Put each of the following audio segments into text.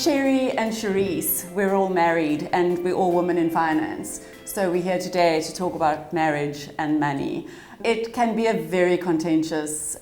Sherry and Cherise, we're all married and we're all women in finance. So we're here today to talk about marriage and money. It can be a very contentious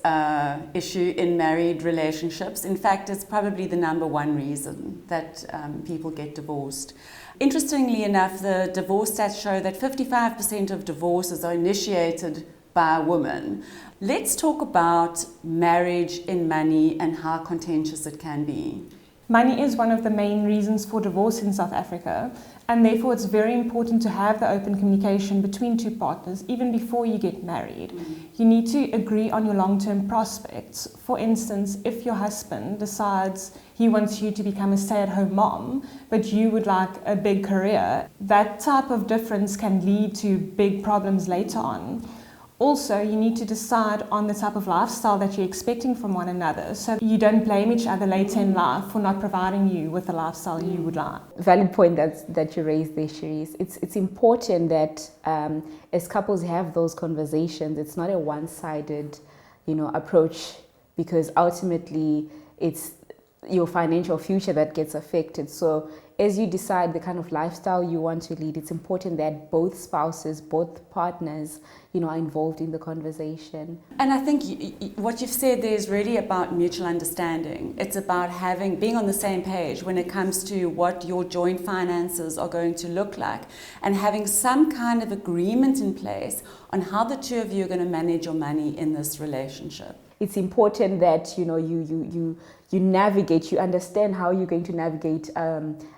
issue in married relationships. In fact, it's probably the number one reason that people get divorced. Interestingly enough, the divorce stats show that 55% of divorces are initiated by a woman. Let's talk about marriage in money and how contentious it can be. Money is one of the main reasons for divorce in South Africa, and therefore it's very important to have the open communication between two partners even before you get married. You need to agree on your long-term prospects. For instance, if your husband decides he wants you to become a stay-at-home mom, but you would like a big career, that type of difference can lead to big problems later on. Also, you need to decide on the type of lifestyle that you're expecting from one another, so you don't blame each other later in life for not providing you with the lifestyle you would like. Valid point that you raised there, Cherise. It's important that as couples have those conversations, it's not a one-sided, approach, because ultimately it's your financial future that gets affected. So as you decide the kind of lifestyle you want to lead, it's important that both spouses, both partners, are involved in the conversation. And I think what you've said there is really about mutual understanding. It's about being on the same page when it comes to what your joint finances are going to look like, and having some kind of agreement in place on how the two of you are going to manage your money in this relationship. It's important that you navigate, you understand how you're going to navigate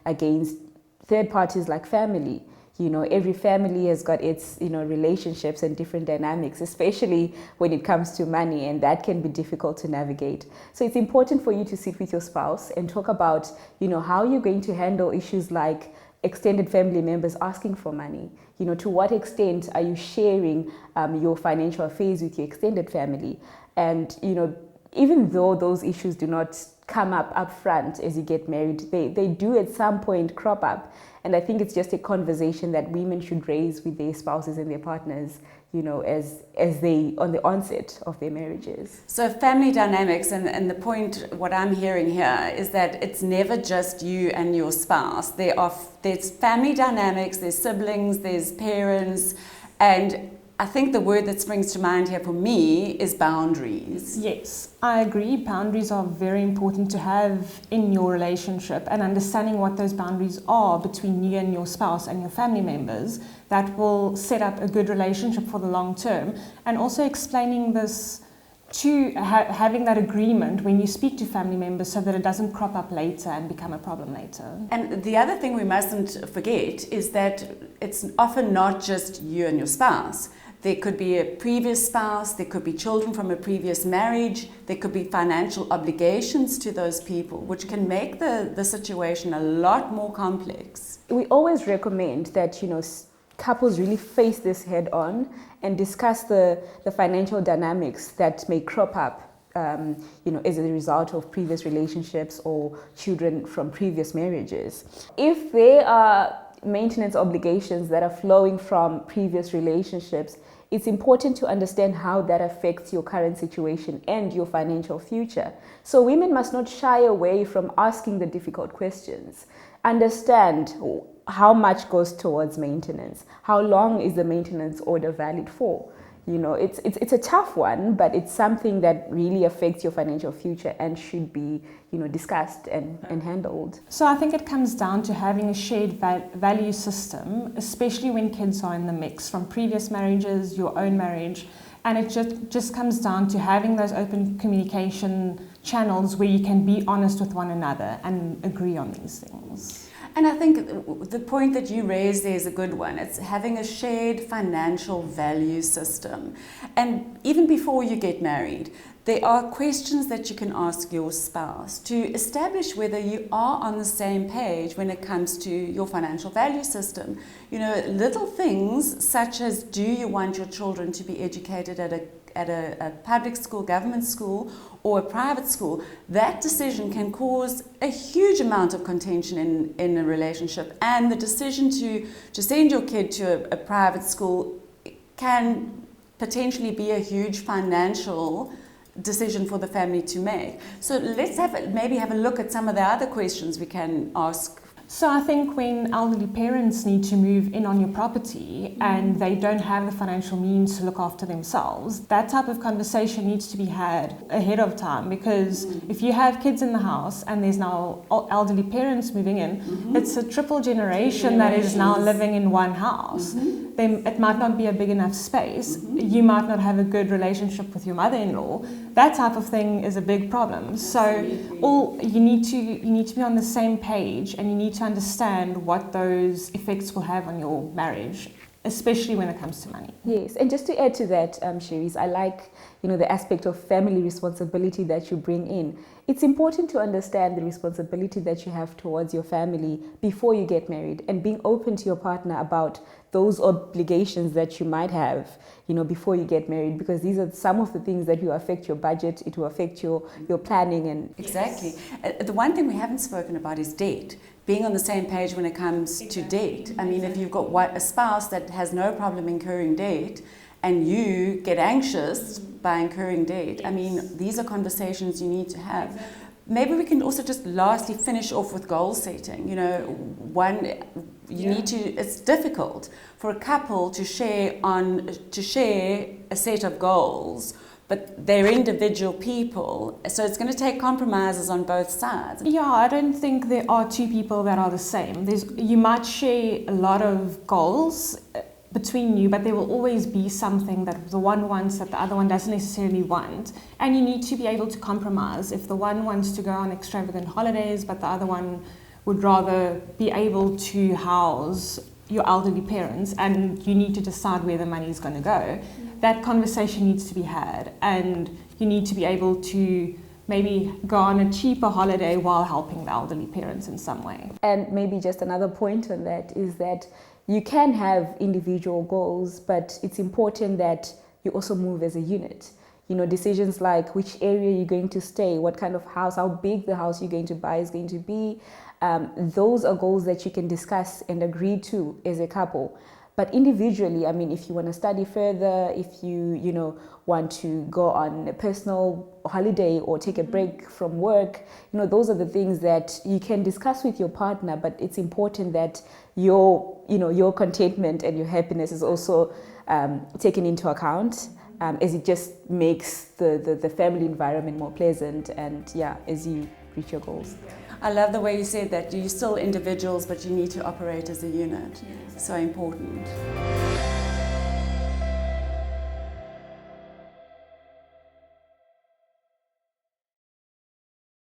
against third parties like family. Every family has got its relationships and different dynamics, especially when it comes to money, and that can be difficult to navigate. So it's important for you to sit with your spouse and talk about how you're going to handle issues like extended family members asking for money. To what extent are you sharing your financial affairs with your extended family? And even though those issues do not come up front as you get married, they do at some point crop up. And I think it's just a conversation that women should raise with their spouses and their partners, as they on the onset of their marriages. So family dynamics, and the point, what I'm hearing here is that it's never just you and your spouse. There's family dynamics, there's siblings, there's parents, and I think the word that springs to mind here for me is boundaries. Yes, I agree. Boundaries are very important to have in your relationship, and understanding what those boundaries are between you and your spouse and your family members, that will set up a good relationship for the long term. And also explaining this to having that agreement when you speak to family members, so that it doesn't crop up later and become a problem later. And the other thing we mustn't forget is that it's often not just you and your spouse. There could be a previous spouse, there could be children from a previous marriage, there could be financial obligations to those people, which can make the situation a lot more complex. We always recommend that, couples really face this head on and discuss the financial dynamics that may crop up, as a result of previous relationships or children from previous marriages. If there are maintenance obligations that are flowing from previous relationships, it's important to understand how that affects your current situation and your financial future. So women must not shy away from asking the difficult questions. Understand how much goes towards maintenance. How long is the maintenance order valid for? It's a tough one, but it's something that really affects your financial future and should be, discussed and handled. So I think it comes down to having a shared value system, especially when kids are in the mix from previous marriages, your own marriage, and it just comes down to having those open communication channels where you can be honest with one another and agree on these things. And I think the point that you raised there is a good one. It's having a shared financial value system. And even before you get married, there are questions that you can ask your spouse to establish whether you are on the same page when it comes to your financial value system. Little things such as, do you want your children to be educated at a public school, government school, or a private school? That decision can cause a huge amount of contention in a relationship, and the decision to send your kid to a private school can potentially be a huge financial decision for the family to make. So let's maybe have a look at some of the other questions we can ask. So I think when elderly parents need to move in on your property and they don't have the financial means to look after themselves, that type of conversation needs to be had ahead of time, because if you have kids in the house and there's now elderly parents moving in, it's a triple generation that is now living in one house. It might not be a big enough space. You might not have a good relationship with your mother-in-law. That type of thing is a big problem. So you need to be on the same page, and you need to understand what those effects will have on your marriage, especially when it comes to money. Yes, and just to add to that, Cherise, I like the aspect of family responsibility that you bring in. It's important to understand the responsibility that you have towards your family before you get married, and being open to your partner about those obligations that you might have, before you get married, because these are some of the things that will affect your budget, it will affect your planning. And exactly. The one thing we haven't spoken about is debt. Being on the same page when it comes to debt. I mean, if you've got a spouse that has no problem incurring debt, and you get anxious by incurring debt, I mean, these are conversations you need to have. Maybe we can also just lastly finish off with goal setting. It's difficult for a couple to share a set of goals, but they're individual people, so it's going to take compromises on both sides. Yeah, I don't think there are two people that are the same. You might share a lot of goals between you, but there will always be something that the one wants that the other one doesn't necessarily want, and you need to be able to compromise. If the one wants to go on extravagant holidays, but the other one would rather be able to house your elderly parents, and you need to decide where the money is going to go, that conversation needs to be had, and you need to be able to maybe go on a cheaper holiday while helping the elderly parents in some way. And maybe just another point on that is that you can have individual goals, but it's important that you also move as a unit. Decisions like which area you're going to stay, what kind of house, how big the house you're going to buy is going to be. Those are goals that you can discuss and agree to as a couple. But individually, I mean, if you want to study further, if you want to go on a personal holiday or take a break from work, those are the things that you can discuss with your partner. But it's important that your contentment and your happiness is also taken into account, as it just makes the family environment more pleasant, and as you reach your goals. I love the way you said that you're still individuals, but you need to operate as a unit. So important.